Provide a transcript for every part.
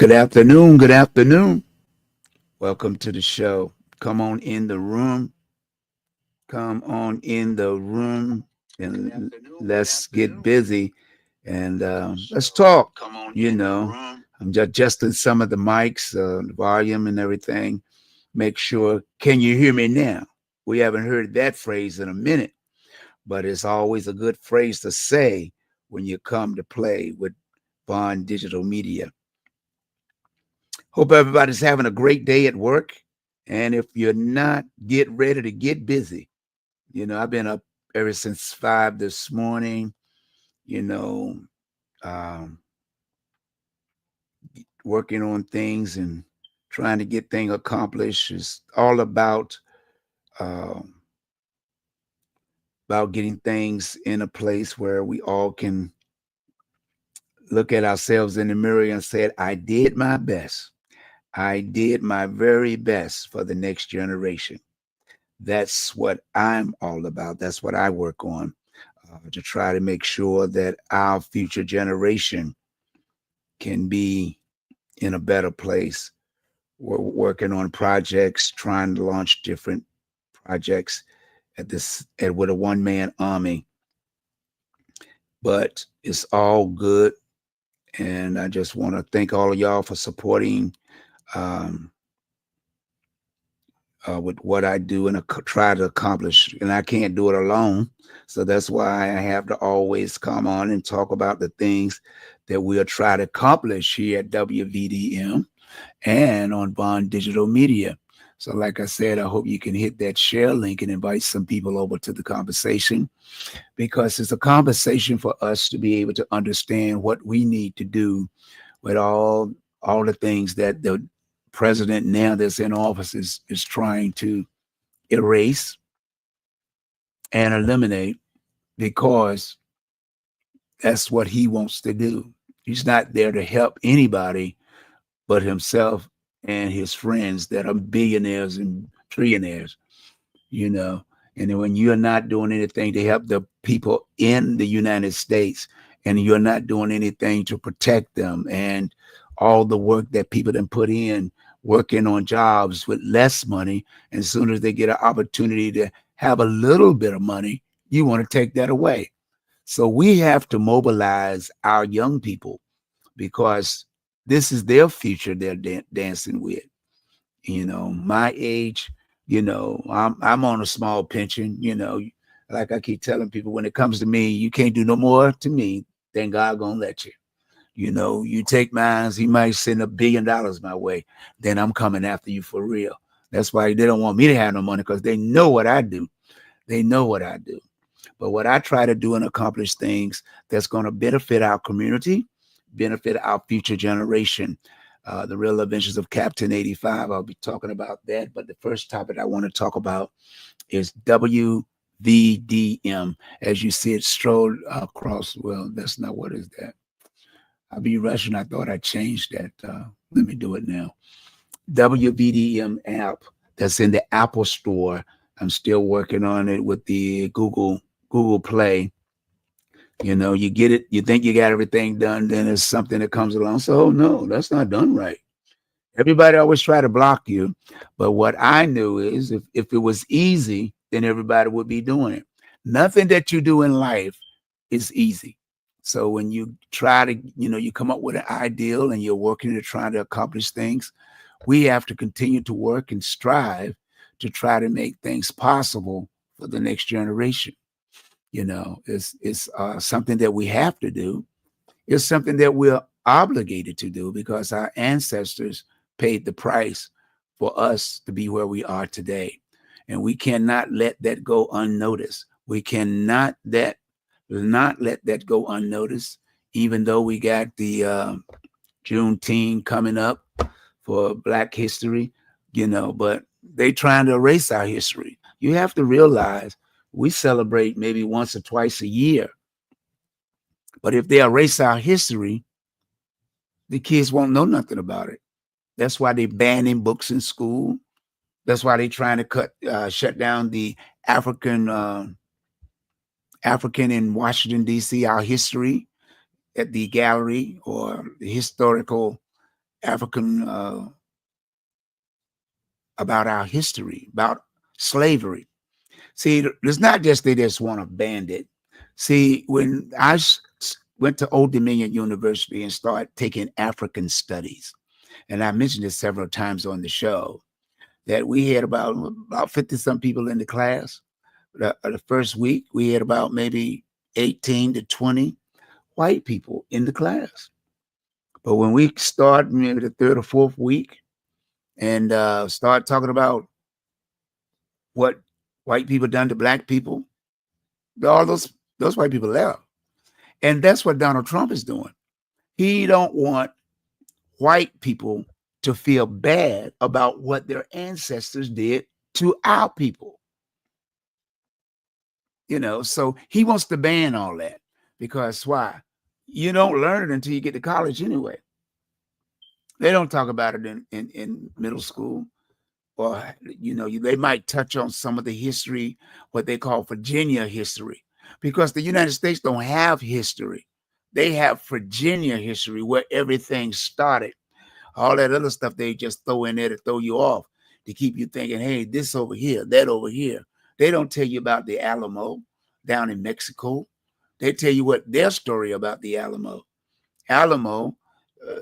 Good afternoon. Good afternoon. Welcome to the show. Come on in the room. Come on in the room and let's get busy and let's talk. I'm just adjusting some of the mics, the volume, and everything. Make sure. Can you hear me now? We haven't heard that phrase in a minute, but it's always a good phrase to say when you come to play with Bond Digital Media. Hope everybody's having a great day at work. And if you're not, get ready to get busy. I've been up ever since 5 this morning, you know, um, working on things and trying to get things accomplished. It's all um, about getting things in a place where we all can look at ourselves in the mirror and say, I did my best. I did my very best for the next generation. That's what I'm all about. That's what I work on to try to make sure that our future generation can be in a better place. We're working on projects, trying to launch different projects with a one man army, but it's all good. And I just want to thank all of y'all for supporting um, with what I do and try to accomplish. And I can't do it alone. So that's why I have to always come on and talk about the things that we'll try to accomplish here at WVDM and on Bond Digital Media. So, like I said, I hope you can hit that share link and invite some people over to the conversation because it's a conversation for us to be able to understand what we need to do with all the things that the president now that's in office is trying to erase and eliminate because that's what he wants to do. He's not there to help anybody but himself and his friends that are billionaires and trillionaires, you know. And then when you're not doing anything to help the people in the United States and you're not doing anything to protect them and all the work that people then put in working on jobs with less money, and as soon as they get an opportunity to have a little bit of money, you want to take that away. So we have to mobilize our young people because this is their future they're dancing with. My age, I'm on a small pension. Like I keep telling people, when it comes to me, you can't do no more to me than God gonna let you. You take mine, he might send $1 billion my way, then I'm coming after you for real. That's why they don't want me to have no money because they know what I do. They know what I do. But what I try to do and accomplish things that's going to benefit our community, benefit our future generation. The real adventures of Captain 85. I'll be talking about that. But the first topic I want to talk about is WVDM. As you see it strolled across. Well, that's not what is that. I'll be rushing. I thought I changed that. Let me do it now. WVDM app that's in the Apple Store. I'm still working on it with the Google Play. You get it, you think you got everything done, then there's something that comes along. So, oh, no, that's not done right. Everybody always try to block you. But what I knew is if it was easy, then everybody would be doing it. Nothing that you do in life is easy. So when you try to, you come up with an ideal and you're working to try to accomplish things, we have to continue to work and strive to try to make things possible for the next generation. It's something that we have to do. It's something that we're obligated to do because our ancestors paid the price for us to be where we are today. And we cannot let that go unnoticed. We cannot not let that go unnoticed, even though we got the Juneteenth coming up for Black history, but they trying to erase our history. You have to realize we celebrate maybe once or twice a year. But if they erase our history, the kids won't know nothing about it. That's why they banning books in school. That's why they trying to shut down the African African in Washington D.C. our history at the gallery or the historical African, about our history, about slavery. See, it's not just they just want to ban it. See, when I went to Old Dominion University and started taking African studies, and I mentioned this several times on the show, that we had about 50 some people in the class. The first week, we had about maybe 18 to 20 white people in the class. But when we start maybe the third or fourth week and start talking about what white people done to black people, all those white people left. And that's what Donald Trump is doing. He don't want white people to feel bad about what their ancestors did to our people. So he wants to ban all that because why? You don't learn it until you get to college anyway. They don't talk about it in middle school, or they might touch on some of the history, what they call Virginia history, because the United States don't have history. They have Virginia history where everything started. All that other stuff they just throw in there to throw you off, to keep you thinking, hey, this over here, that over here. They don't tell you about the Alamo down in Mexico. They tell you what their story about the Alamo. The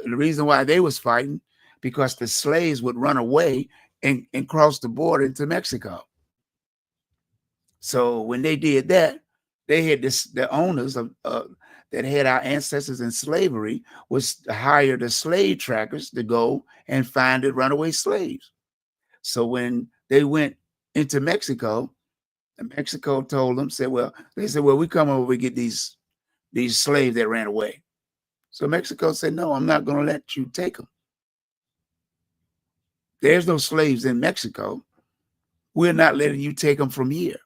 reason why they was fighting, because the slaves would run away and cross the border into Mexico. So when they did that, they had the owners of that had our ancestors in slavery was to hire the slave trackers to go and find the runaway slaves. So when they went into Mexico, and Mexico told them, they said, we come over, we get these slaves that ran away. So Mexico said, no, I'm not going to let you take them. There's no slaves in Mexico. We're not letting you take them from here.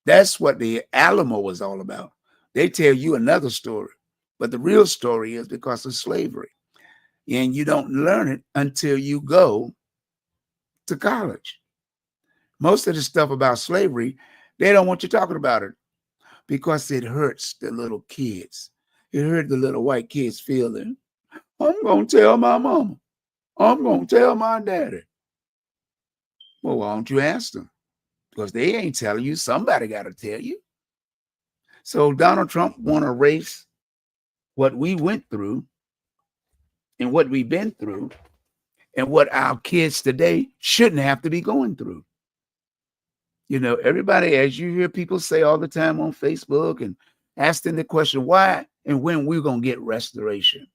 That's what the Alamo was all about. They tell you another story, but the real story is because of slavery. And you don't learn it until you go to college. Most of the stuff about slavery, they don't want you talking about it because it hurts the little kids. It hurt the little white kids feeling, I'm going to tell my mama. I'm going to tell my daddy. Well, why don't you ask them? Because they ain't telling you. Somebody got to tell you. So Donald Trump want to erase what we went through and what we've been through and what our kids today shouldn't have to be going through. Everybody, as you hear people say all the time on Facebook and asking the question, why and when we're going to get restoration.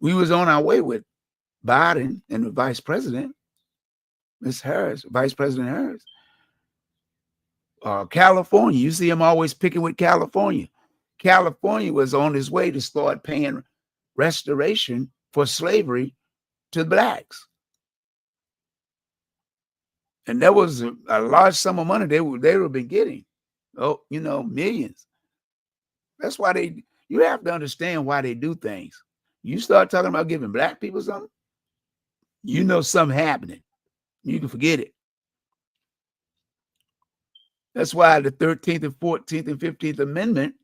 We was on our way with Biden and the vice president, Miss Harris, Vice President Harris. California, you see him always picking with California. California was on his way to start paying restoration for slavery to blacks. And that was a large sum of money they would have been getting. Oh, millions. That's why you have to understand why they do things. You start talking about giving black people something, something happening. You can forget it. That's why the 13th and 14th and 15th Amendment,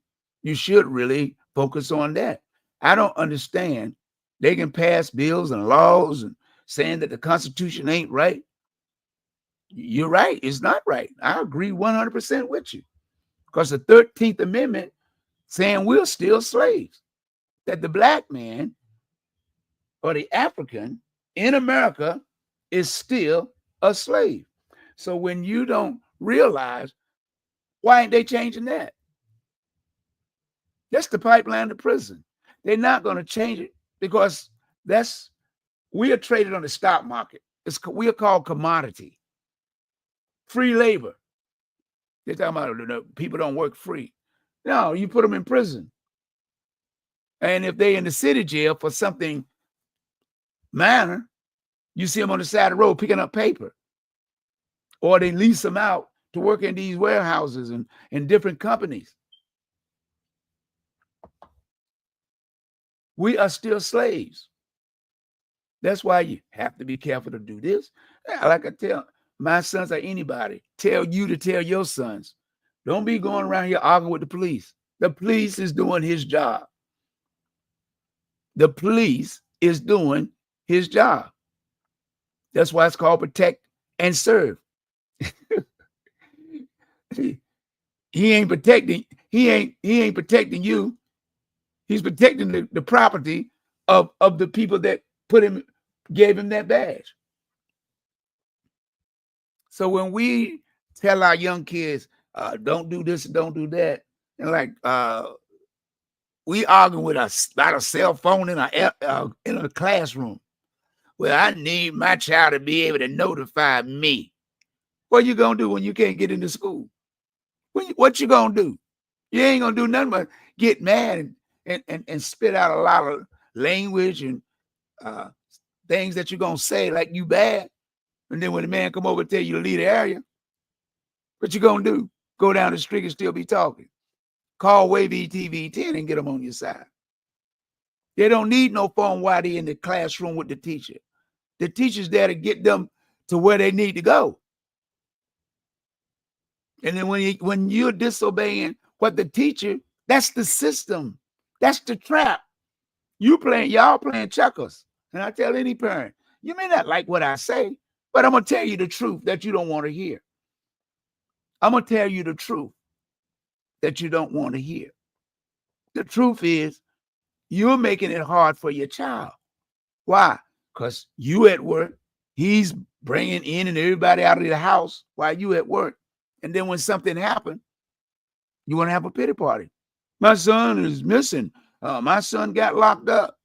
you should really focus on that. I don't understand. They can pass bills and laws and saying that the Constitution ain't right. You're right. It's not right. I agree 100% with you. Because the 13th Amendment saying we're still slaves, that the black man or the African in America is still a slave. So when you don't realize, why ain't they changing that? That's the pipeline to prison. They're not going to change it because we are traded on the stock market. We are called commodity. Free labor. They're talking about people don't work free. No, you put them in prison. And if they're in the city jail for something minor, you see them on the side of the road picking up paper. Or they lease them out to work in these warehouses and in different companies. We are still slaves. That's why you have to be careful to do this. Like I tell my sons or anybody, tell you to tell your sons, don't be going around here arguing with the police. The police is doing his job. The police is doing his job. That's why it's called protect and serve. He ain't protecting, he ain't protecting you. He's protecting the property of the people that gave him that badge. So when we tell our young kids, don't do this, don't do that, and like we arguing with about a cell phone in a classroom. Well, I need my child to be able to notify me. What you gonna do when you can't get into school? What you gonna do? You ain't gonna do nothing but get mad and spit out a lot of language and things that you're gonna say like you bad. And then when the man come over and tell you to leave the area, what you gonna do? Go down the street and still be talking. Call Wave TV 10 and get them on your side. They don't need no phone while they in the classroom with the teacher. The teacher's there to get them to where they need to go. And then when you're disobeying what the teacher, that's the system. That's the trap. Y'all playing checkers. And I tell any parent, you may not like what I say, but I'm going to tell you the truth that you don't want to hear. I'm going to tell you the truth that you don't want to hear. The truth is you're making it hard for your child. Why? Because you at work, he's bringing in and everybody out of the house while you at work. And then when something happened, you want to have a pity party. My son is missing. My son got locked up.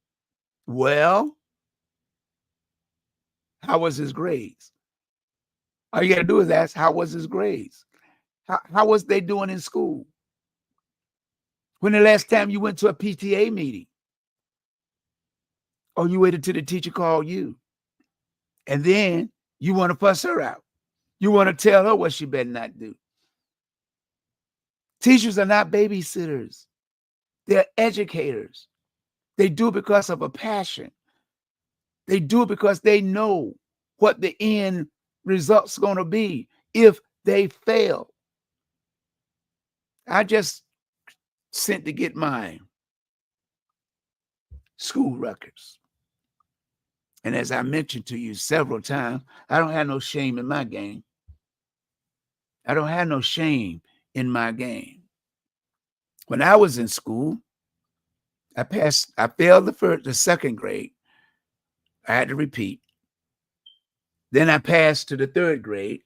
Well, how was his grades? All you got to do is ask, how was his grades? How was they doing in school? When the last time you went to a PTA meeting? Or you waited till the teacher called you? And then you want to fuss her out. You want to tell her what she better not do. Teachers are not babysitters. They're educators. They do it because of a passion. They do it because they know what the end result's going to be if they fail. I just sent to get my school records. And as I mentioned to you several times, I don't have no shame in my game. I don't have no shame in my game. When I was in school, I failed the second grade. I had to repeat. Then I passed to the third grade.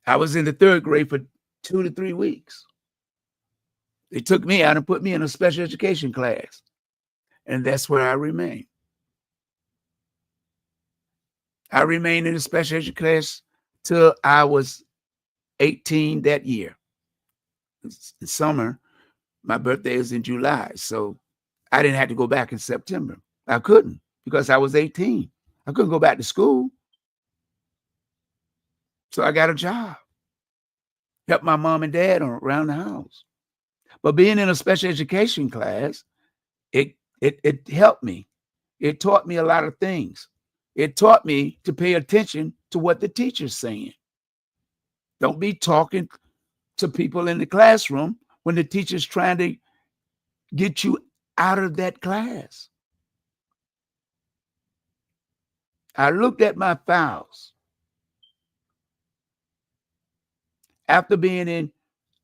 I was in the third grade for 2 to 3 weeks. They took me out and put me in a special education class. And that's where I remained. I remained in a special education class till I was 18 that year. The summer, my birthday is in July. So I didn't have to go back in September. I couldn't because I was 18. I couldn't go back to school. So I got a job. Helped my mom and dad around the house. But being in a special education class, it helped me. It taught me a lot of things. It taught me to pay attention to what the teacher's saying. Don't be talking to people in the classroom when the teacher's trying to get you out of that class. I looked at my files. After being in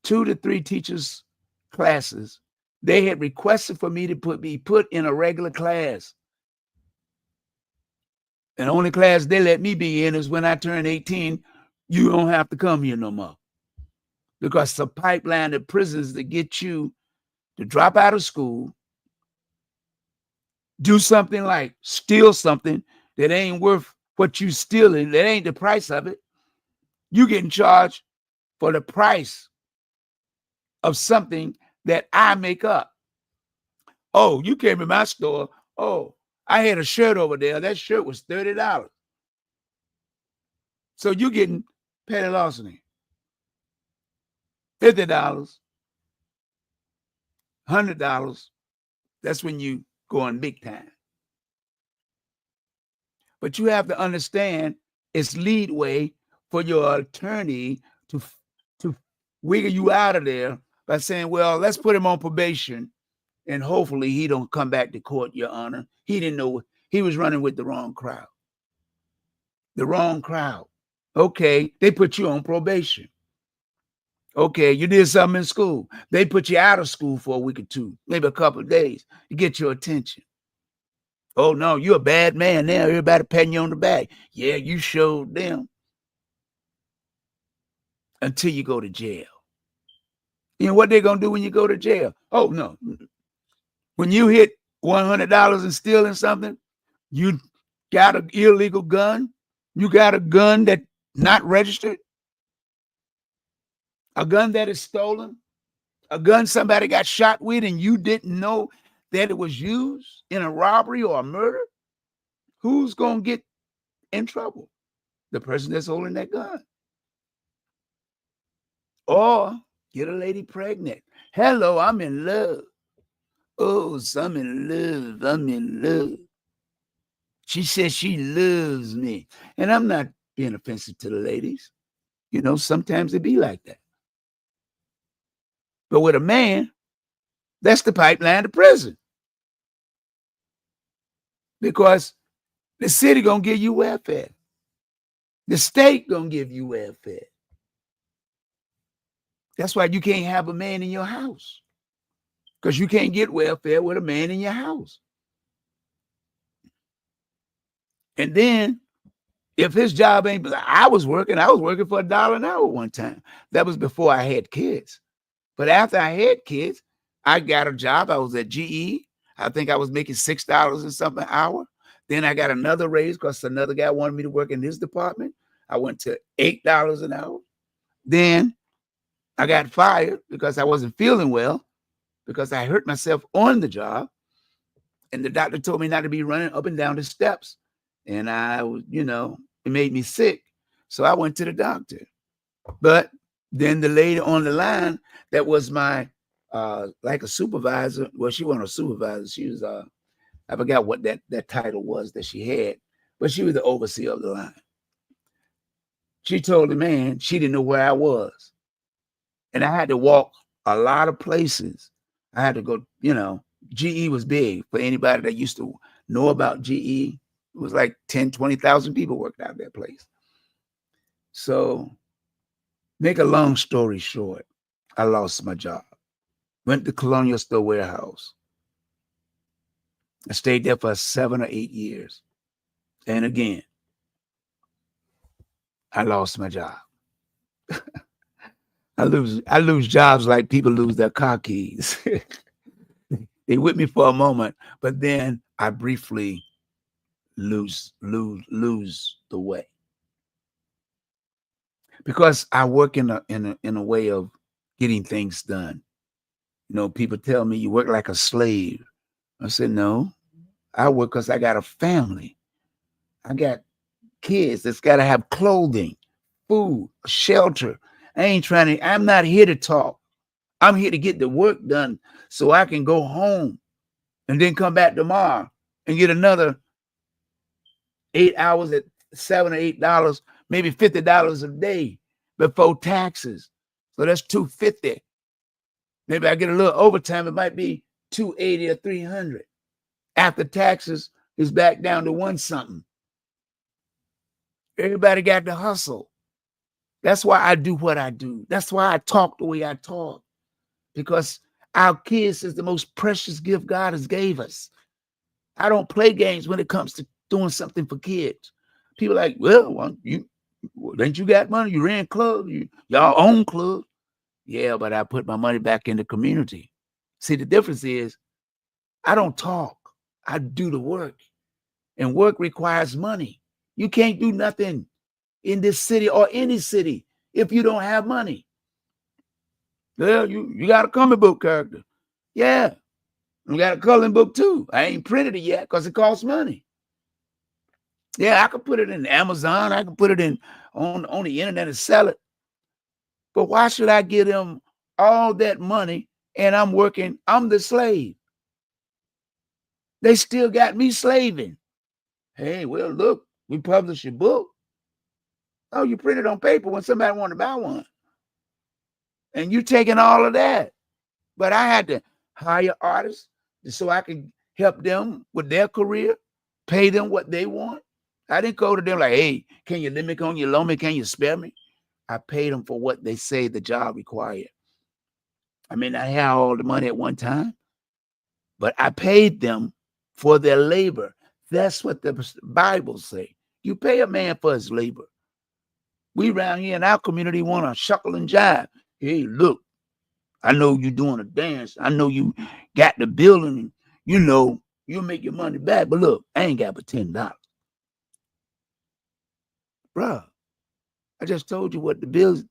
2 to 3 teachers' classes, they had requested for me to be put in a regular class. And the only class they let me be in is when I turn 18, you don't have to come here no more. Because it's a pipeline of prisons that get you to drop out of school, do something like steal something that ain't worth what you stealing, that ain't the price of it. You getting charged for the price of something that I make up. Oh, you came in my store. Oh, I had a shirt over there. That shirt was $30. So you getting petty larceny. $50, $100. That's when you go on big time. But you have to understand it's leadway for your attorney to wiggle you out of there by saying, well, let's put him on probation and hopefully he don't come back to court, Your Honor. He didn't know He was running with the wrong crowd. The wrong crowd. Okay, they put you on probation. Okay, you did something in school. They put you out of school for a week or two, maybe a couple of days to get your attention. Oh, no, you're a bad man now. Everybody patting you on the back. Yeah, you showed them. Until you go to jail. You know what they're going to do when you go to jail? Oh, no. When you hit $100 and stealing something, you got an illegal gun, you got a gun that's not registered, a gun that is stolen, a gun somebody got shot with and you didn't know that it was used in a robbery or a murder, who's going to get in trouble? The person that's holding that gun. Or get a lady pregnant. Hello, I'm in love. Oh, I'm in love. I'm in love. She says she loves me. And I'm not being offensive to the ladies. You know, sometimes it be like that. But with a man, that's the pipeline to prison. Because the city gonna give you welfare. The state gonna give you welfare. That's why you can't have a man in your house. Because you can't get welfare with a man in your house. And then if his job ain't, I was working for $1 an hour one time. That was before I had kids. But after I had kids, I got a job. I was at GE. I think I was making $6 and something an hour. Then I got another raise because another guy wanted me to work in his department. I went to $8 an hour. Then I got fired because I wasn't feeling well, because I hurt myself on the job. And the doctor told me not to be running up and down the steps. And I was, you know, it made me sick. So I went to the doctor. But then the lady on the line that was my like a supervisor. Well, she wasn't a supervisor. She was I forgot what that title was that she had, but she was the overseer of the line. She told the man she didn't know where I was. And I had to walk a lot of places. I had to go, you know, GE was big. For anybody that used to know about GE, it was like 10, 20,000 people worked out that place. So make a long story short, I lost my job. Went to Colonial Store Warehouse. I stayed there for 7 or 8 years. And again, I lost my job. I lose jobs like people lose their car keys. They with me for a moment, but then I briefly lose the way. Because I work in a way of getting things done. You know, people tell me you work like a slave. I said, no, I work because I got a family. I got kids that's got to have clothing, food, shelter. I'm not here to talk. I'm here to get the work done so I can go home and then come back tomorrow and get another 8 hours at $7 or $8, maybe $50 a day before taxes. So that's $250. Maybe I get a little overtime. It might be $280 or $300. After taxes is back down to one something. Everybody got to hustle. That's why I do what I do. That's why I talk the way I talk. Because our kids is the most precious gift God has gave us. I don't play games when it comes to doing something for kids. People like, well, ain't you got money? You ran clubs. Y'all own clubs. Yeah, but I put my money back in the community. See, the difference is I don't talk. I do the work. And work requires money. You can't do nothing in this city or any city if you don't have money. Well, you got a comic book character. Yeah. We got a coloring book too. I ain't printed it yet because it costs money. Yeah, I could put it in Amazon. I can put it in on the internet and sell it. But why should I give them all that money and I'm working? I'm the slave. They still got me slaving. Hey, well, look, we publish your book. Oh, you print it on paper when somebody wanted to buy one. And you taking all of that. But I had to hire artists so I could help them with their career. pay them what they want. I didn't go to them like, hey, can you let me on your loan me? Can you spare me? I paid them for what they say the job required. I may not have all the money at one time, but I paid them for their labor. That's what the Bible say. You pay a man for his labor. We around here in our community want to shuckle and jive. Hey, look, I know you doing a dance. I know you got the building. You know, you'll make your money back. But look, I ain't got but $10. Bruh, I just told you what the bills,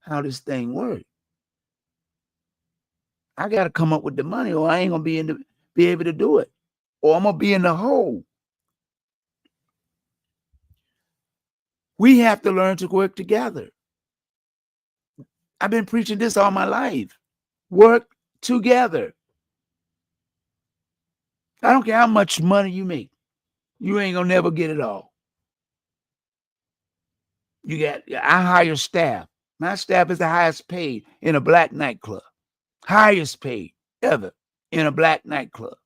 how this thing works. I got to come up with the money or I ain't going to be able to do it. Or I'm going to be in the hole. We have to learn to work together. I've been preaching this all my life. Work together. I don't care how much money you make. You ain't going to never get it all. I hire staff. My staff is the highest paid in a black nightclub. Highest paid ever in a black nightclub.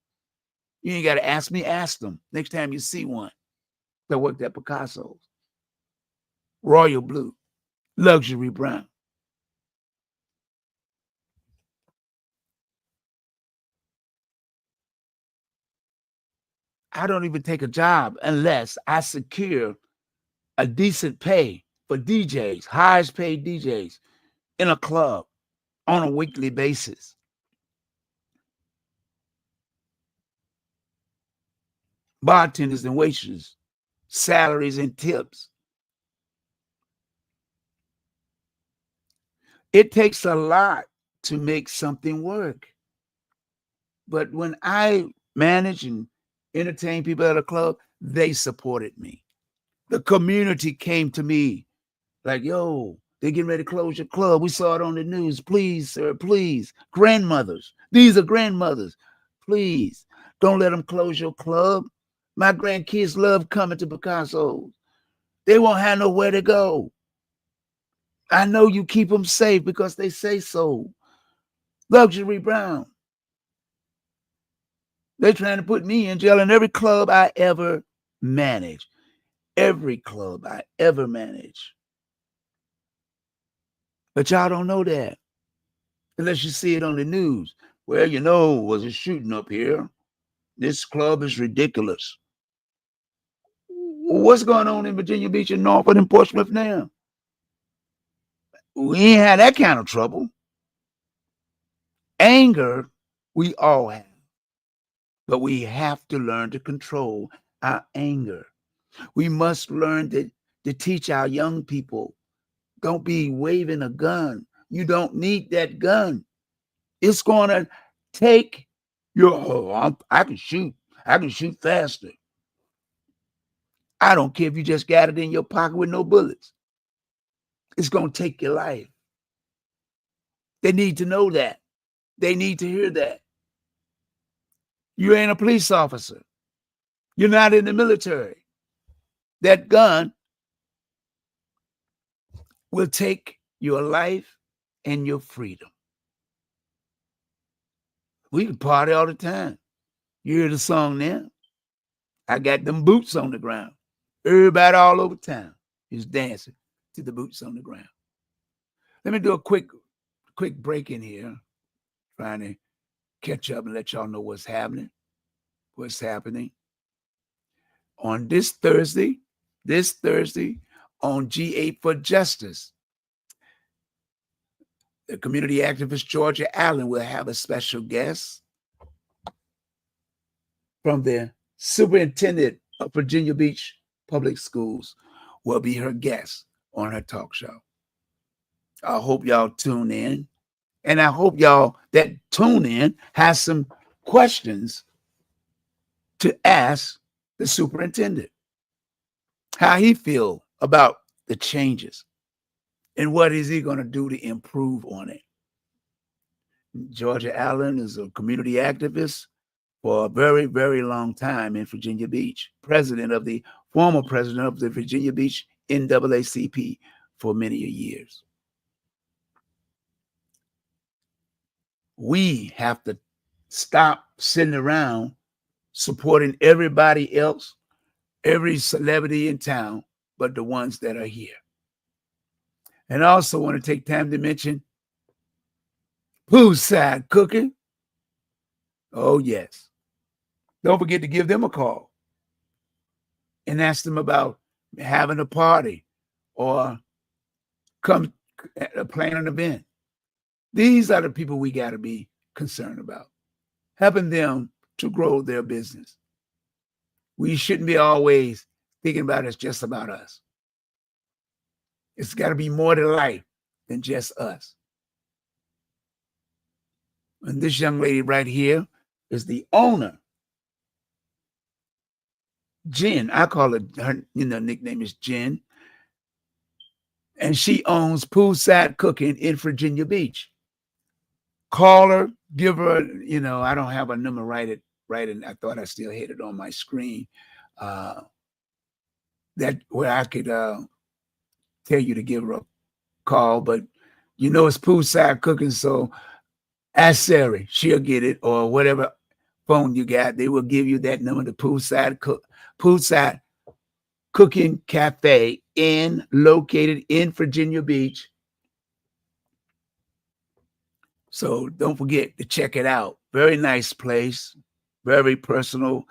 You ain't got to ask me, ask them next time you see one that worked at Picasso's. Royal blue, luxury brown. I don't even take a job unless I secure a decent pay for DJs, highest paid DJs in a club on a weekly basis. Bartenders and waitresses, salaries and tips. It takes a lot to make something work. But when I manage and entertain people at a club, they supported me. The community came to me like, yo, they're getting ready to close your club. We saw it on the news. Please, sir, please. Grandmothers. These are grandmothers. Please, don't let them close your club. My grandkids love coming to Picasso's. They won't have nowhere to go. I know you keep them safe because they say so. Luxury Brown. They're trying to put me in jail in every club I ever managed. Every club I ever managed. But y'all don't know that unless you see it on the news. Well, you know, was a shooting up here. This club is ridiculous. What's going on in Virginia Beach and Norfolk and Portsmouth now? We ain't had that kind of trouble. Anger, we all have. But we have to learn to control our anger. We must learn to teach our young people. Don't be waving a gun. You don't need that gun. It's going to take your, I can shoot. I can shoot faster. I don't care if you just got it in your pocket with no bullets. It's going to take your life. They need to know that. They need to hear that. You ain't a police officer. You're not in the military. That gun will take your life and your freedom. We can party all the time. You hear the song now? I got them boots on the ground. Everybody all over town is dancing to the boots on the ground. Let me do a quick break in here, trying to catch up and let y'all know what's happening. What's happening on this Thursday on G8 for Justice. The community activist Georgia Allen will have a special guest from the superintendent of Virginia Beach Public Schools will be her guest on her talk show. I hope y'all tune in. And I hope y'all that tune in has some questions to ask the superintendent. How he feel about the changes and what is he going to do to improve on it. Georgia Allen is a community activist for a very, very long time in Virginia Beach, former president of the Virginia Beach NAACP for many years. We have to stop sitting around supporting everybody else, every celebrity in town, but the ones that are here. And I also want to take time to mention poolside cooking. Oh, yes. Don't forget to give them a call and ask them about having a party or come plan an event. These are the people we got to be concerned about, helping them to grow their business. We shouldn't be always thinking about it's just about us. It's got to be more to life than just us. And this young lady right here is the owner, Jen. I call her nickname is Jen. And she owns Poolside Cooking in Virginia Beach. Call her, give her, I don't have a number right, and I thought I still had it on my screen. That where I could tell you to give her a call, but it's Poolside Cooking, so ask Sarah, she'll get it, or whatever phone you got, they will give you that number, the Poolside Cooking Cafe located in Virginia Beach. So don't forget to check it out. Very nice place, very personal,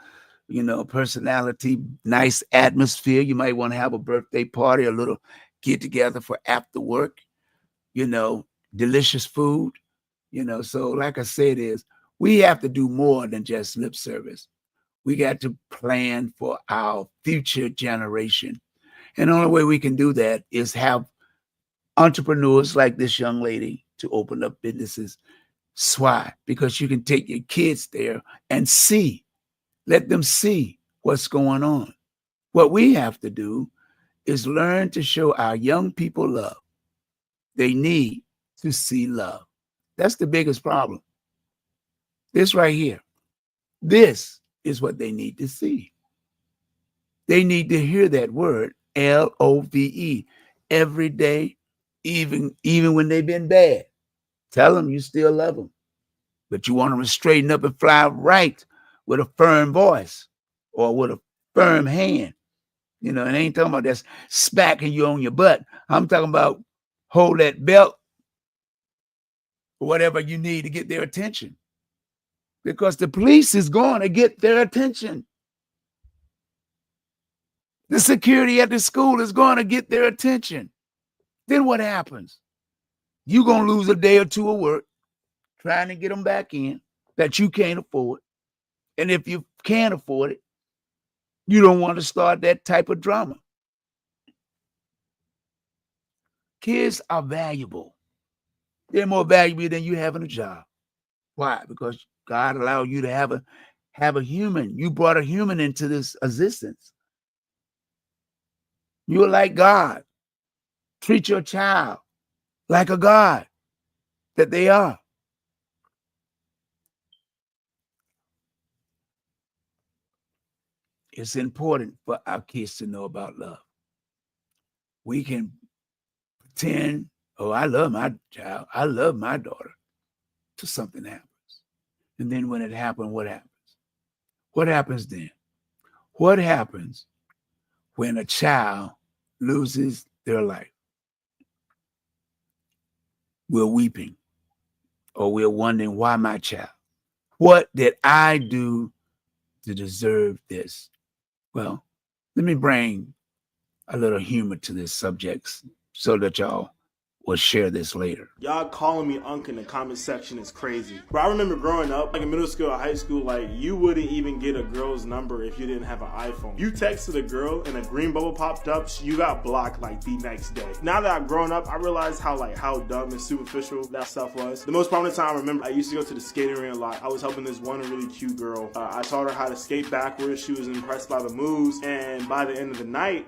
personality, nice atmosphere. You might want to have a birthday party, a little get together for after work, delicious food, So like I said, we have to do more than just lip service. We got to plan for our future generation. And the only way we can do that is have entrepreneurs like this young lady to open up businesses. Why? Because you can take your kids there and let them see what's going on. What we have to do is learn to show our young people love. They need to see love. That's the biggest problem. This right here. This is what they need to see. They need to hear that word, LOVE, every day, even when they've been bad. Tell them you still love them, but you want them to straighten up and fly right with a firm voice or with a firm hand. And I ain't talking about that's smacking you on your butt. I'm talking about hold that belt, whatever you need to get their attention. Because the police is going to get their attention. The security at the school is going to get their attention. Then what happens? You're going to lose a day or two of work trying to get them back in that you can't afford. And if you can't afford it, you don't want to start that type of drama. Kids are valuable. They're more valuable than you having a job. Why? Because God allowed you to have a human. You brought a human into this existence. You're like God. Treat your child like a God that they are. It's important for our kids to know about love. We can pretend, oh, I love my child. I love my daughter, till something happens. And then when it happens, what happens? What happens then? What happens when a child loses their life? We're weeping, or we're wondering, why my child? What did I do to deserve this? Well, let me bring a little humor to this subject so that y'all will share this later. Y'all calling me Unc in the comment section is crazy. But I remember growing up, like in middle school or high school, like you wouldn't even get a girl's number if you didn't have an iPhone. You texted a girl and a green bubble popped up, you got blocked like the next day. Now that I've grown up, I realized how dumb and superficial that stuff was. The most prominent time I remember, I used to go to the skating rink a lot. I was helping this one really cute girl. I taught her how to skate backwards. She was impressed by the moves, and by the end of the night,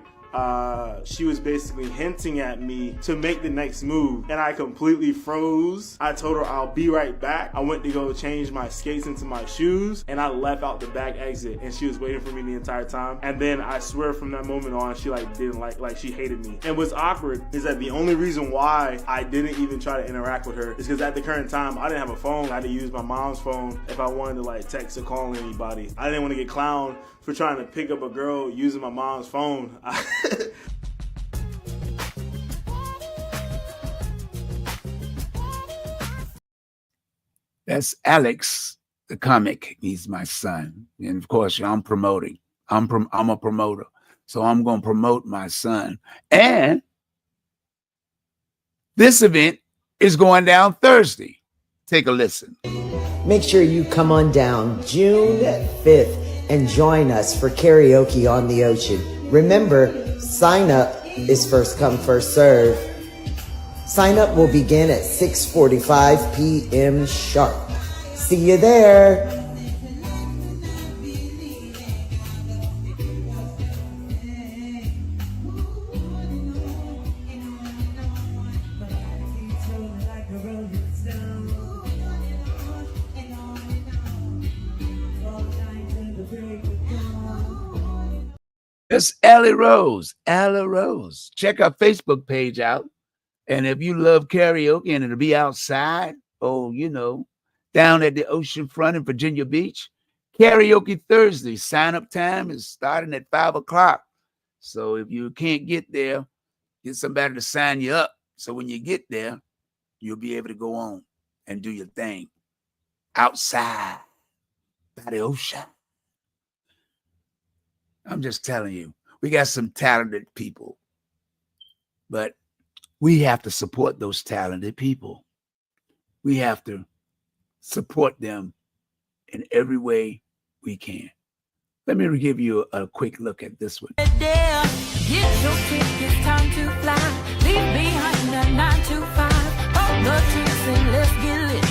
she was basically hinting at me to make the next move, and I completely froze. I told her I'll be right back. I went to go change my skates into my shoes, and I left out the back exit, and she was waiting for me the entire time. And then I swear from that moment on, she didn't like she hated me. And what's awkward is that the only reason why I didn't even try to interact with her is because at the current time I didn't have a phone. I had to use my mom's phone if I wanted to text or call anybody. I didn't want to get clowned for trying to pick up a girl using my mom's phone. That's Alex, the comic. He's my son. And of course, I'm promoting. I'm a promoter. So I'm going to promote my son. And this event is going down Thursday. Take a listen. Make sure you come on down June 5th and join us for karaoke on the ocean. Remember, sign up is first come, first serve. Sign up will begin at 6:45 p.m. sharp. See you there. It's Allie Rose. Allie Rose. Check our Facebook page out. And if you love karaoke and it'll be outside, down at the ocean front in Virginia Beach, karaoke Thursday. Sign up time is starting at 5 o'clock. So if you can't get there, get somebody to sign you up. So when you get there, you'll be able to go on and do your thing outside by the ocean. I'm just telling you, we got some talented people, but we have to support those talented people. We have to support them in every way we can. Let me give you a quick look at this one. Get your tickets, time to fly. Leave behind the 9 to 5. All the tricks and let's get lit.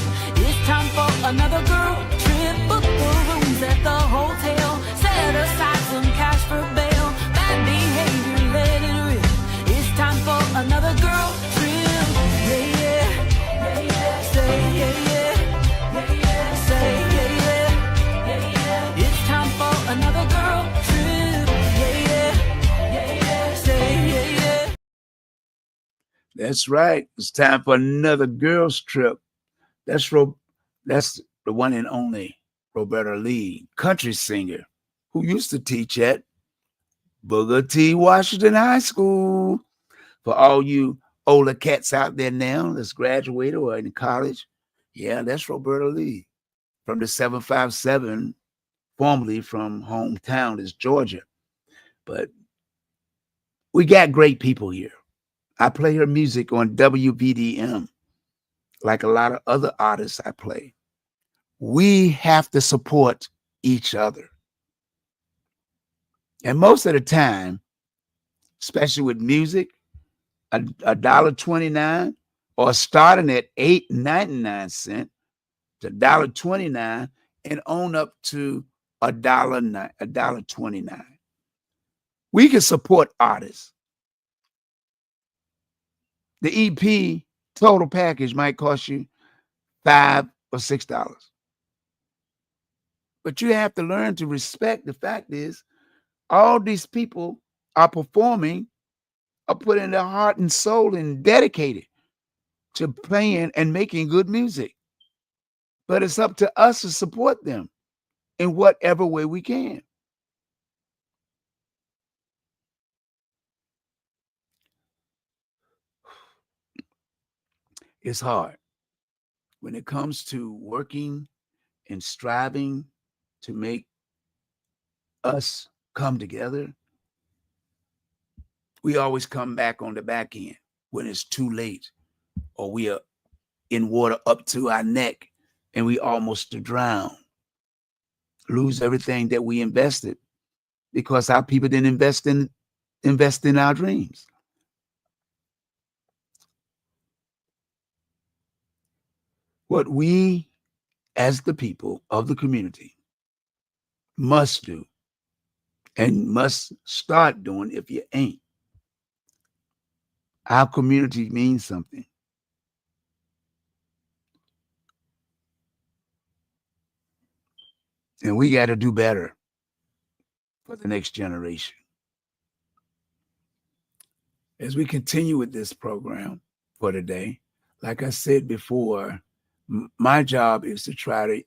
It's time for another girl trip. Book the rooms at the hotel. Set aside some cash for bail. Bad behavior, let it rip. It's time for another girl trip. Yeah, yeah, yeah, yeah. Say yeah, yeah, yeah, yeah. Say yeah, yeah, yeah, yeah. It's time for another girl trip. Yeah, yeah, yeah, yeah. Say yeah, yeah. That's right. It's time for another girls' trip. That's the one and only Roberta Lee, country singer, who used to teach at Booker T. Washington High School. For all you older cats out there now that's graduated or in college, yeah, that's Roberta Lee from the 757, formerly from hometown is Georgia. But we got great people here. I play her music on WBDM, like a lot of other artists I play. We have to support each other. And most of the time, especially with music, $1.29 or starting at $8.99 to $1.29 and on up to $1.29. We can support artists. The EP total package might cost you $5 or $6. But you have to learn to respect the fact is all these people are performing, are putting their heart and soul and dedicated to playing and making good music. But it's up to us to support them in whatever way we can. It's hard when it comes to working and striving to make us come together. We always come back on the back end when it's too late or we are in water up to our neck and we almost to drown, lose everything that we invested because our people didn't invest in our dreams. What we as the people of the community must do and must start doing if you ain't Our community means something. And we got to do better for the next generation. As we continue with this program for today, like I said before, my job is to try to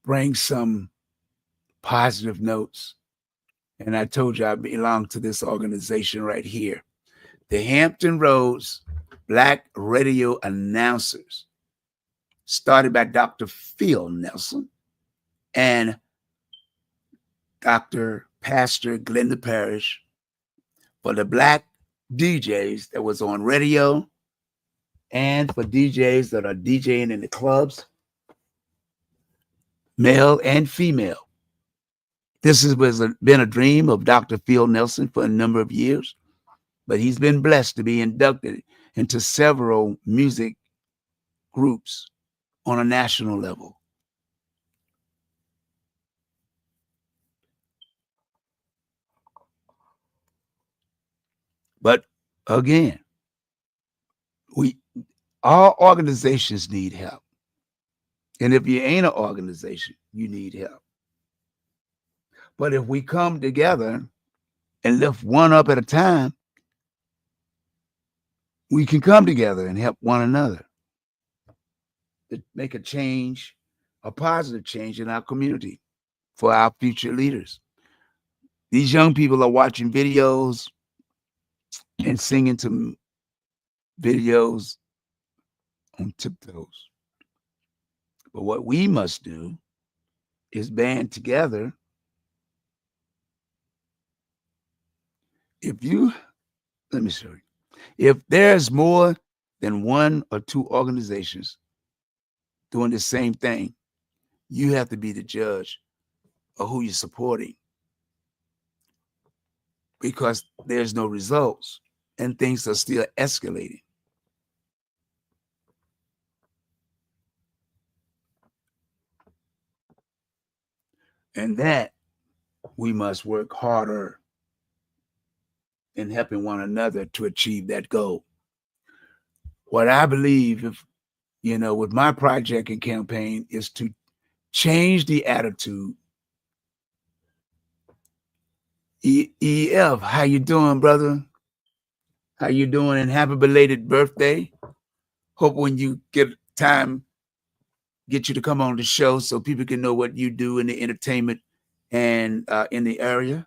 bring some positive notes. And I told you I belong to this organization right here, the Hampton Roads Black Radio Announcers, started by Dr. Phil Nelson and Dr. Pastor Glenda Parrish, for the Black DJs that was on radio and for DJs that are DJing in the clubs, male and female. This been a dream of Dr. Phil Nelson for a number of years, but he's been blessed to be inducted into several music groups on a national level. But again, all organizations need help. And if you ain't an organization, you need help. But if we come together and lift one up at a time, we can come together and help one another to make a change, a positive change in our community for our future leaders. These young people are watching videos and singing to videos on tiptoes. But what we must do is band together. Let me show you. If there's more than one or two organizations doing the same thing, you have to be the judge of who you're supporting, because there's no results and things are still escalating. And that we must work harder in helping one another to achieve that goal. What I believe, with my project and campaign, is to change the attitude. EF, how you doing, brother? How you doing? And happy belated birthday. Hope when you get time, get you to come on the show so people can know what you do in the entertainment and in the area,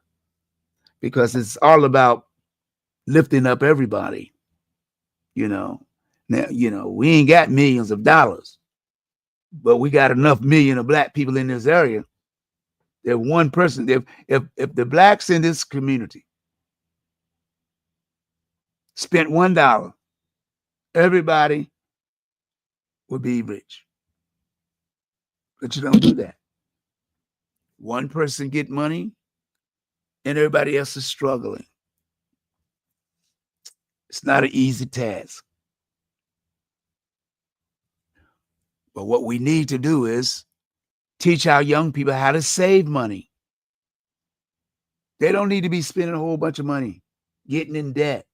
because it's all about lifting up everybody. Now, we ain't got millions of dollars, but we got enough million of Black people in this area. If one person, if the Blacks in this community spent $1, everybody would be rich. But you don't do that. One person get money and everybody else is struggling. It's not an easy task. But what we need to do is teach our young people how to save money. They don't need to be spending a whole bunch of money, getting in debt.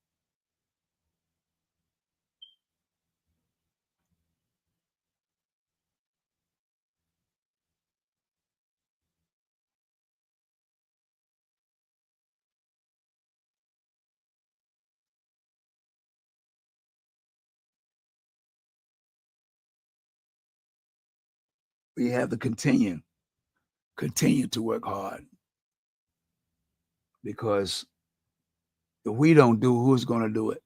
We have to continue to work hard, because if we don't do, who's going to do it?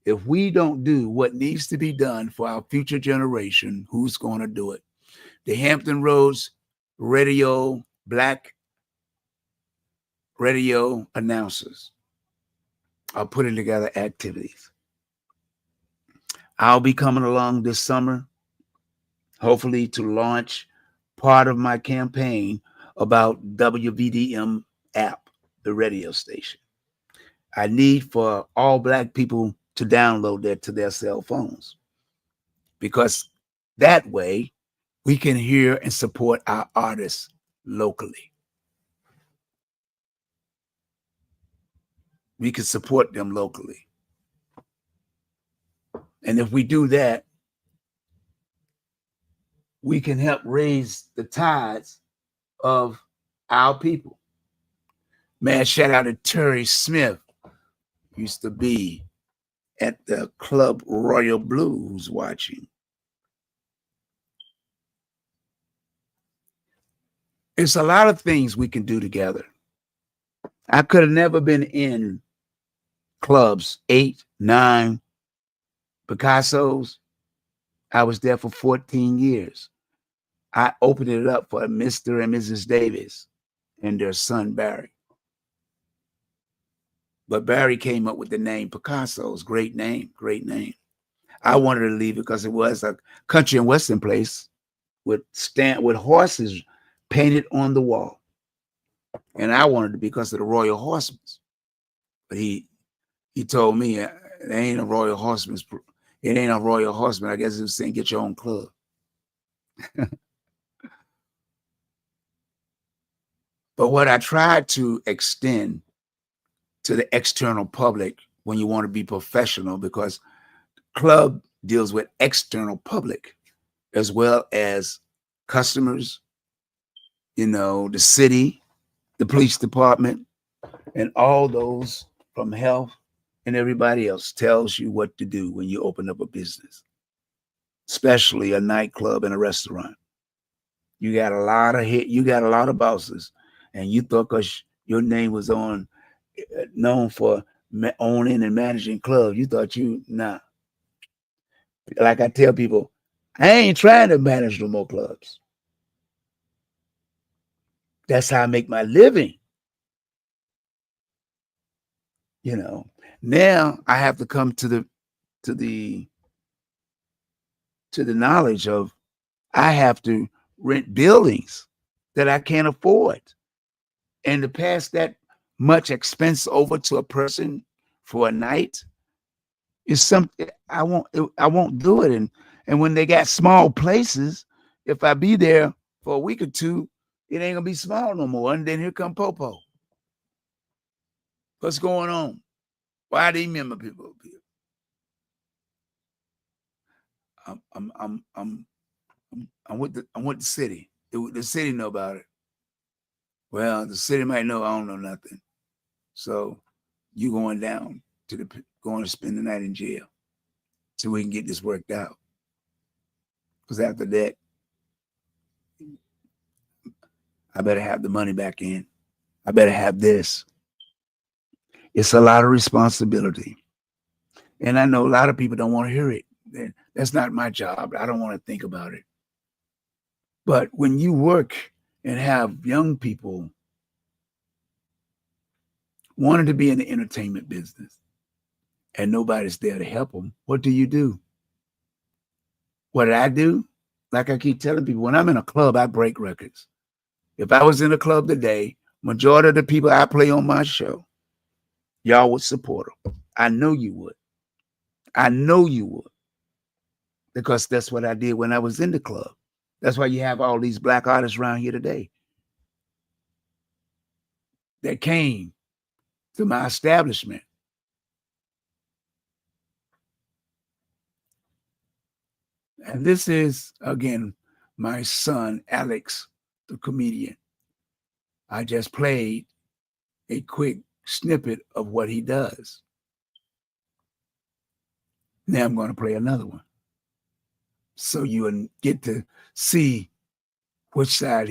If we don't do what needs to be done for our future generation, who's going to do it? The Hampton Roads Black Radio Announcers are putting together activities. I'll be coming along this summer, hopefully to launch part of my campaign about WVDM app, the radio station. I need for all Black people to download that to their cell phones, because that way we can hear and support our artists locally. We can support them locally. And if we do that, we can help raise the tides of our people. Man, shout out to Terry Smith, used to be at the Club Royal Blues watching. It's a lot of things we can do together. I could have never been in clubs 8, 9, Picasso's. I was there for 14 years. I opened it up for Mr. and Mrs. Davis and their son, Barry. But Barry came up with the name Picasso's. Great name, great name. I wanted to leave it because it was a country and western place with horses painted on the wall. And I wanted it because of the Royal Horsemen. But he told me it ain't a Royal Horseman. It ain't a Royal Horseman. I guess he was saying get your own club. But what I tried to extend to the external public when you want to be professional, because club deals with external public as well as customers, the city, the police department, and all those from health and everybody else tells you what to do when you open up a business, especially a nightclub and a restaurant. You got a lot of bosses, and you thought because your name was known for owning and managing clubs, you thought nah. Like I tell people, I ain't trying to manage no more clubs. That's how I make my living. Now I have to come to the knowledge of I have to rent buildings that I can't afford. And to pass that much expense over to a person for a night is something I won't do it. And when they got small places, if I be there for a week or two, it ain't gonna be small no more. And then here come Popo. What's going on? Why do you remember people up here? I'm with the city. The city know about it. Well, the city might know I don't know nothing. So you going down going to spend the night in jail so we can get this worked out. Because after that, I better have the money back in. I better have this. It's a lot of responsibility. And I know a lot of people don't want to hear it. That's not my job. I don't want to think about it. But when you work and have young people wanting to be in the entertainment business and nobody's there to help them, what do? What did I do? Like I keep telling people, when I'm in a club, I break records. If I was in a club today, majority of the people I play on my show, y'all would support them. I know you would. Because that's what I did when I was in the club. That's why you have all these black artists around here today that came to my establishment. And this is, again, my son, Alex, the comedian. I just played a quick snippet of what he does. Now I'm going to play another one. So you get to see which side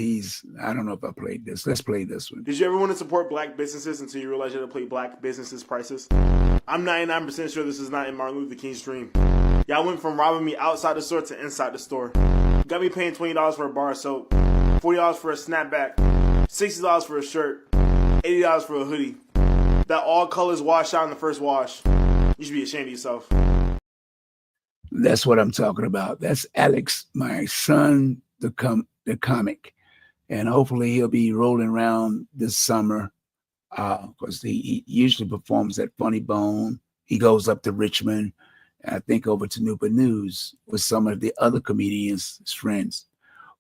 I don't know if I played this. Let's play this one. Did you ever want to support black businesses until you realize you had to play black businesses' prices? I'm 99% sure this is not in Martin Luther King's dream. Y'all went from robbing me outside the store to inside the store. Got me paying $20 for a bar of soap, $40 for a snapback, $60 for a shirt, $80 for a hoodie. That all colors wash out in the first wash. You should be ashamed of yourself. That's what I'm talking about. That's Alex, my son, the comic. And hopefully he'll be rolling around this summer because he usually performs at Funny Bone. He goes up to Richmond, I think over to Newport News with some of the other comedians, his friends.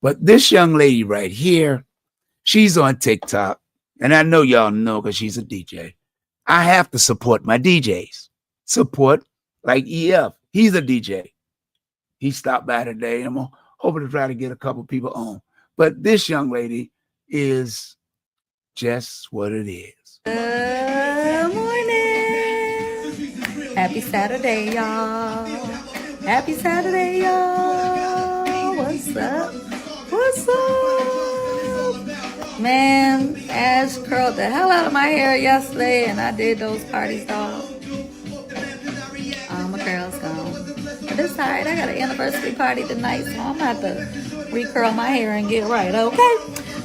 But this young lady right here, she's on TikTok. And I know y'all know because she's a DJ. I have to support my DJs. Support like EF. He's a DJ. He stopped by today, and I'm hoping to try to get a couple people on. But this young lady is just what it is. Good morning. Happy Saturday, y'all. Happy Saturday, y'all. What's up? What's up? Man, Ash curled the hell out of my hair yesterday, and I did those parties, dog. All my curls gone. But it's alright. I got an anniversary party tonight, so I'm about to recurl my hair and get right, okay?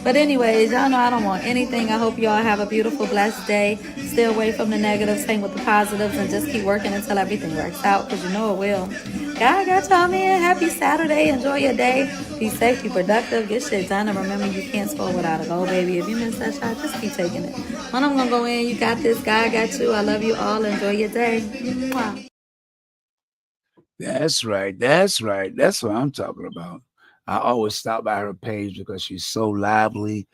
But anyways, y'all know I don't want anything. I hope y'all have a beautiful, blessed day. Stay away from the negatives, hang with the positives, and just keep working until everything works out, because you know it will. God got y'all, man. Happy Saturday. Enjoy your day. Be safe, be productive, get shit done, and remember, you can't score without a goal, baby. If you miss that shot, just keep taking it. When I'm going to go in, you got this. God got you. I love you all. Enjoy your day. Mwah. That's right. That's right. That's what I'm talking about. I always stop by her page because she's so lively,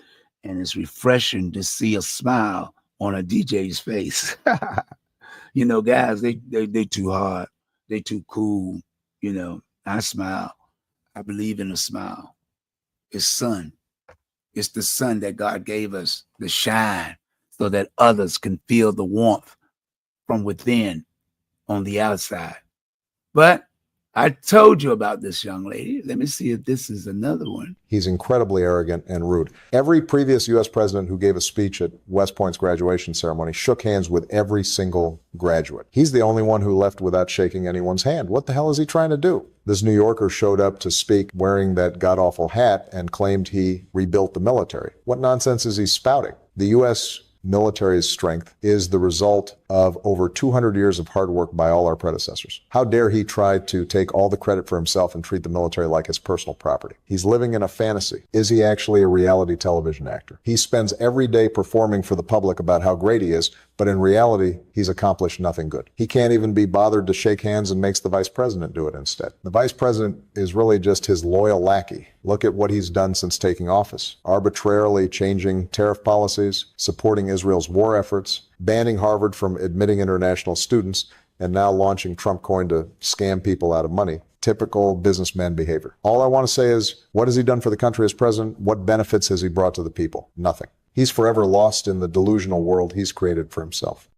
and it's refreshing to see a smile on a DJ's face. You know, guys, they too hard. They too cool. You know, I smile. I believe in a smile. It's sun. It's the sun that God gave us to shine so that others can feel the warmth from within on the outside. But I told you about this young lady. Let me see if this is another one. He's incredibly arrogant and rude. Every previous U.S. president who gave a speech at West Point's graduation ceremony shook hands with every single graduate. He's the only one who left without shaking anyone's hand. What the hell is he trying to do? This New Yorker showed up to speak wearing that god-awful hat and claimed he rebuilt the military. What nonsense is he spouting? The U.S. military's strength is the result of over 200 years of hard work by all our predecessors. How dare he try to take all the credit for himself and treat the military like his personal property? He's living in a fantasy. Is he actually a reality television actor? He spends every day performing for the public about how great he is, but in reality, he's accomplished nothing good. He can't even be bothered to shake hands and makes the vice president do it instead. The vice president is really just his loyal lackey. Look at what he's done since taking office. Arbitrarily changing tariff policies, supporting Israel's war efforts, banning Harvard from admitting international students, and now launching Trump coin to scam people out of money. Typical businessman behavior. All I want to say is, what has he done for the country as president? What benefits has he brought to the people? Nothing. He's forever lost in the delusional world he's created for himself.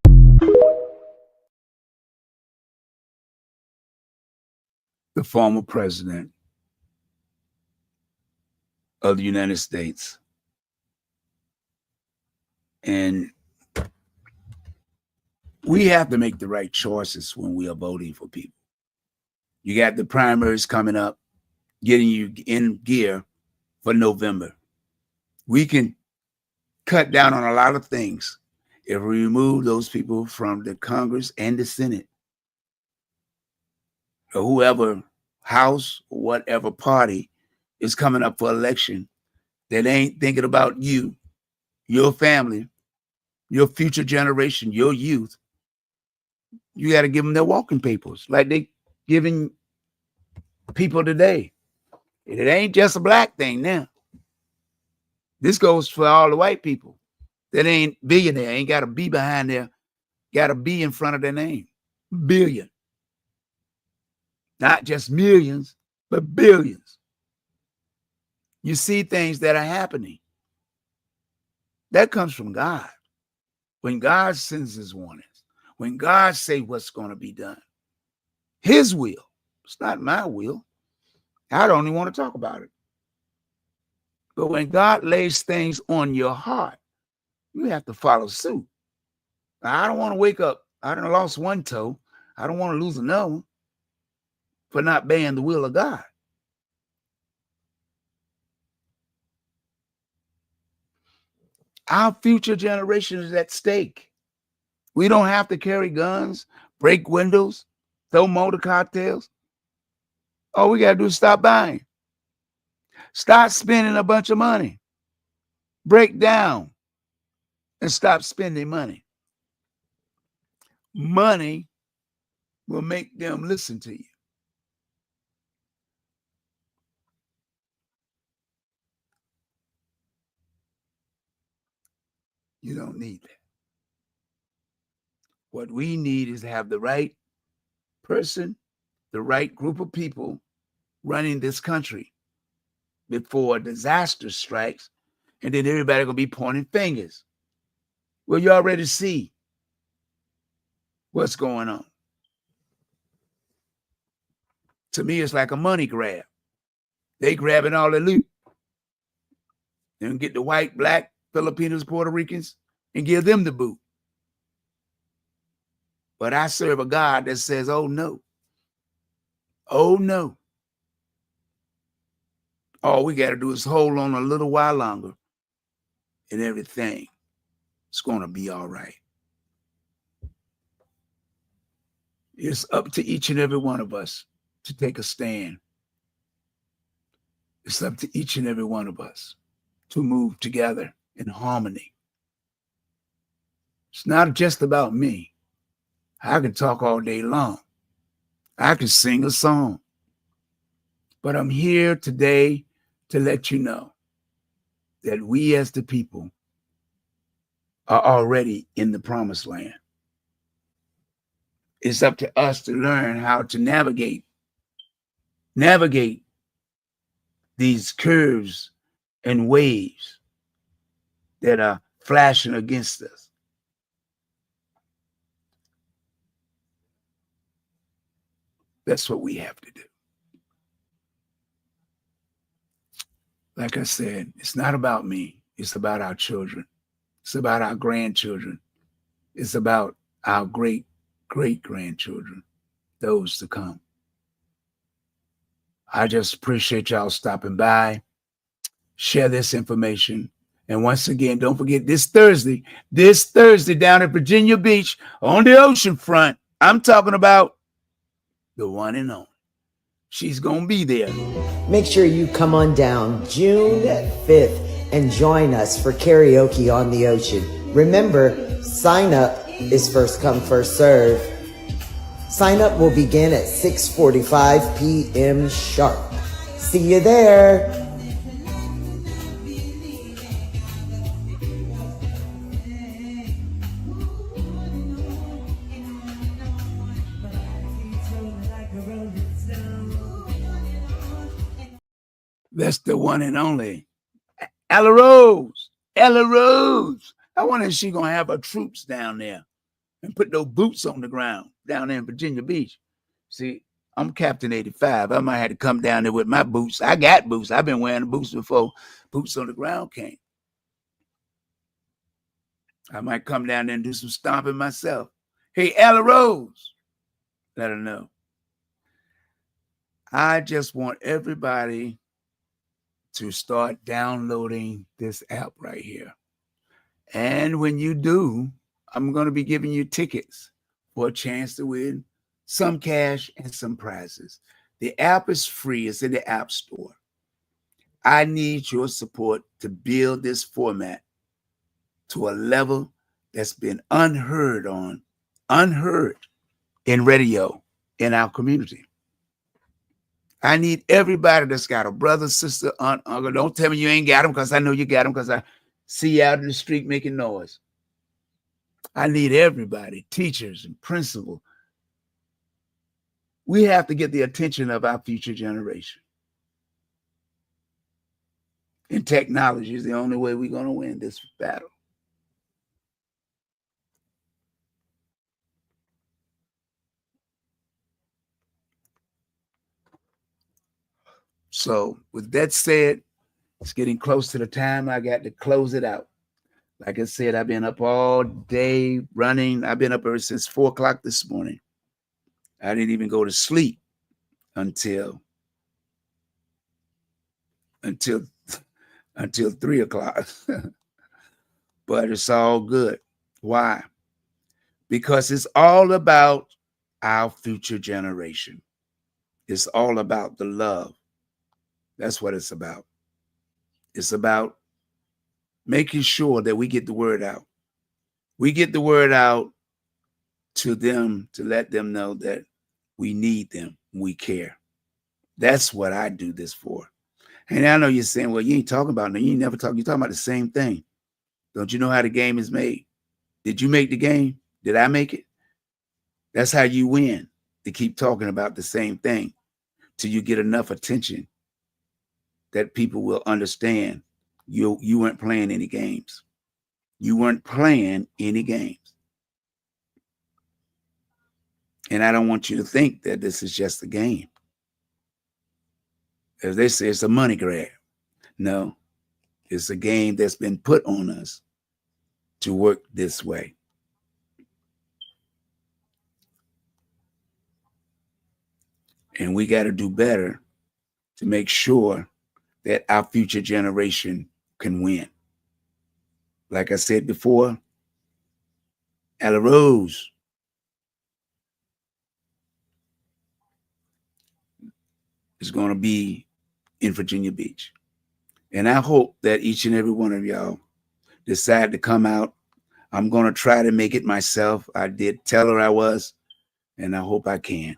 The former president of the United States. And we have to make the right choices when we are voting for people. You got the primaries coming up, getting you in gear for November. We can cut down on a lot of things if we remove those people from the Congress and the Senate, or whoever house or whatever party is coming up for election that ain't thinking about you, your family, your future generation, your youth. You got to give them their walking papers like they giving people today. It ain't just a black thing now. This goes for all the white people that ain't billionaire, ain't got to be behind there, got to be in front of their name. Billion. Not just millions, but billions. You see things that are happening. That comes from God. When God sends his warnings, when God say what's going to be done, his will. It's not my will. I don't even want to talk about it. But when God lays things on your heart, you have to follow suit. I don't want to wake up. I done lost one toe. I don't want to lose another one for not obeying the will of God. Our future generation is at stake. We don't have to carry guns, break windows, throw motor cocktails. All we got to do is stop buying. Stop spending a bunch of money. Break down and stop spending money. Money will make them listen to you. You don't need that. What we need is to have the right person the right group of people running this country before a disaster strikes, and then everybody gonna be pointing fingers. Well, you already see what's going on. To me, it's like a money grab. They grabbing all the loot and get the white, black, Filipinos, Puerto Ricans, and give them the boot. But I serve a God that says, oh no. Oh no. All we got to do is hold on a little while longer, and everything is going to be all right. It's up to each and every one of us to take a stand. It's up to each and every one of us to move together in harmony. It's not just about me. I can talk all day long. I can sing a song. But I'm here today to let you know that we as the people are already in the promised land. It's up to us to learn how to navigate these curves and waves that are flashing against us. That's what we have to do. Like I said, it's not about me. It's about our children. It's about our grandchildren. It's about our great-great-grandchildren, those to come. I just appreciate y'all stopping by. Share this information. And once again, don't forget this Thursday down at Virginia Beach on the ocean front, I'm talking about the one and only. She's going to be there. Make sure you come on down June 5th and join us for karaoke on the ocean. Remember, sign up is first come, first serve. Sign up will begin at 6:45 p.m. sharp. See you there. That's the one and only Ella Rose. Ella Rose. I wonder if she's going to have her troops down there and put those boots on the ground down there in Virginia Beach. See, I'm CAPTAIN85. I might have to come down there with my boots. I got boots. I've been wearing the boots before boots on the ground came. I might come down there and do some stomping myself. Hey, Ella Rose, let her know. I just want everybody to start downloading this app right here. And when you do, I'm going to be giving you tickets for a chance to win some cash and some prizes. The app is free. It's in the App Store. I need your support to build this format to a level that's been unheard in radio in our community. I need everybody that's got a brother, sister, aunt, uncle. Don't tell me you ain't got them, because I know you got them, because I see you out in the street making noise. I need everybody, teachers and principals. We have to get the attention of our future generation. And technology is the only way we're going to win this battle. So with that said, it's getting close to the time I got to close it out. Like I said, I've been up all day running. I've been up ever since 4 o'clock this morning. I didn't even go to sleep until 3 o'clock. But it's all good. Why? Because it's all about our future generation. It's all about the love. That's what it's about. It's about making sure that we get the word out. We get the word out to them to let them know that we need them. We care. That's what I do this for. And I know you're saying, well, you ain't talking about it. You ain't never talk. You're talking about the same thing. Don't you know how the game is made? Did you make the game? Did I make it? That's how you win. to keep talking about the same thing till you get enough attention that people will understand you weren't playing any games. You weren't playing any games. And I don't want you to think that this is just a game. As they say, it's a money grab. No, it's a game that's been put on us to work this way. And we got to do better to make sure that our future generation can win. Like I said before, Ella Rose is going to be in Virginia Beach. And I hope that each and every one of y'all decide to come out. I'm going to try to make it myself. I did tell her I was, and I hope I can.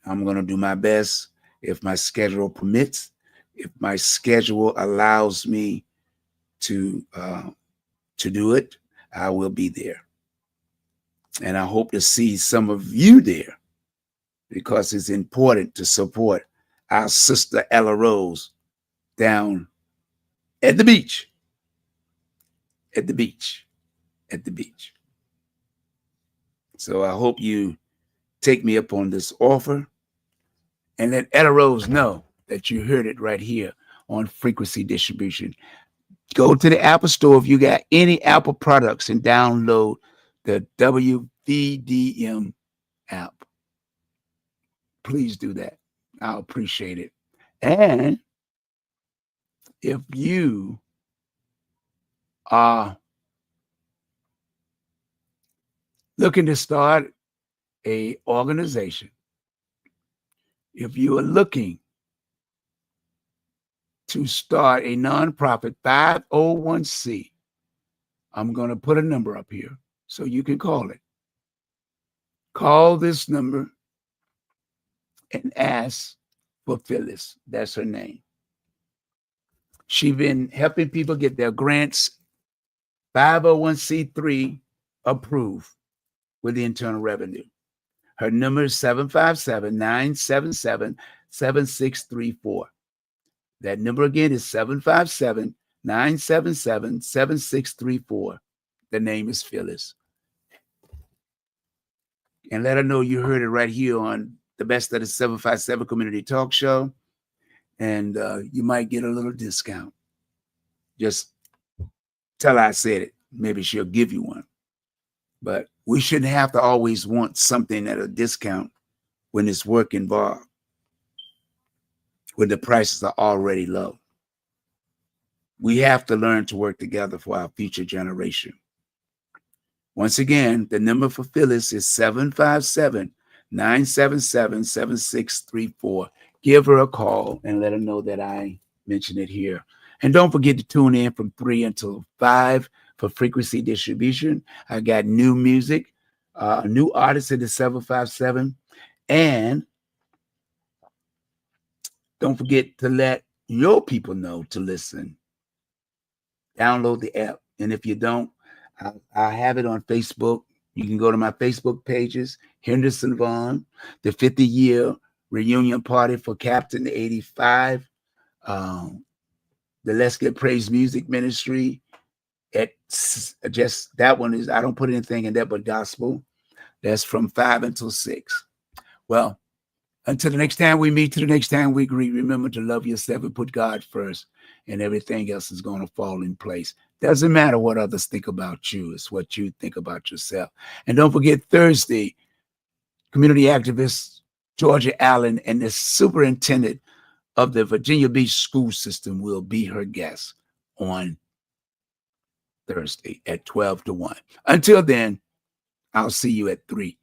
I'm going to do my best if my schedule permits, if my schedule allows me to do it, I will be there. And I hope to see some of you there because it's important to support our sister Ella Rose down at the beach. At the beach. At the beach. So I hope you take me up on this offer and let Ella Rose know that you heard it right here on Frequency Distribution. Go to the Apple Store if you got any Apple products and download the WVDM app. Please do that. I'll appreciate it. And if you are looking to start an organization, if you are looking to start a nonprofit 501c, I'm going to put a number up here so you can call it. Call this number and ask for Phyllis. That's her name. She's been helping people get their grants 501c3 approved with the Internal Revenue. Her number is 757-977-7634. That number again is 757-977-7634. The name is Phyllis. And let her know you heard it right here on the Best of the 757 Community Talk Show. And you might get a little discount. Just tell her I said it. Maybe she'll give you one. But we shouldn't have to always want something at a discount when it's work involved, when the prices are already low. We have to learn to work together for our future generation. Once again, the number for Phyllis is 757-977-7634. Give her a call and let her know that I mentioned it here. And don't forget to tune in from 3 until 5 for Frequency Distribution. I got new music, new artists in the 757. And don't forget to let your people know to listen. Download the app. And if you don't, I have it on Facebook. You can go to my Facebook pages, Henderson Vaughn, the 50-year reunion party for CAPTAIN85, the Let's Get Praise Music Ministry. Just that one is, I don't put anything in there but gospel. That's from 5 until 6. Well, until the next time we meet, to the next time we greet, remember to love yourself and put God first, and everything else is going to fall in place. Doesn't matter what others think about you. It's what you think about yourself. And don't forget Thursday, community activist Georgia Allen and the superintendent of the Virginia Beach school system will be her guest on Thursday at 12 to 1. Until then, I'll see you at 3.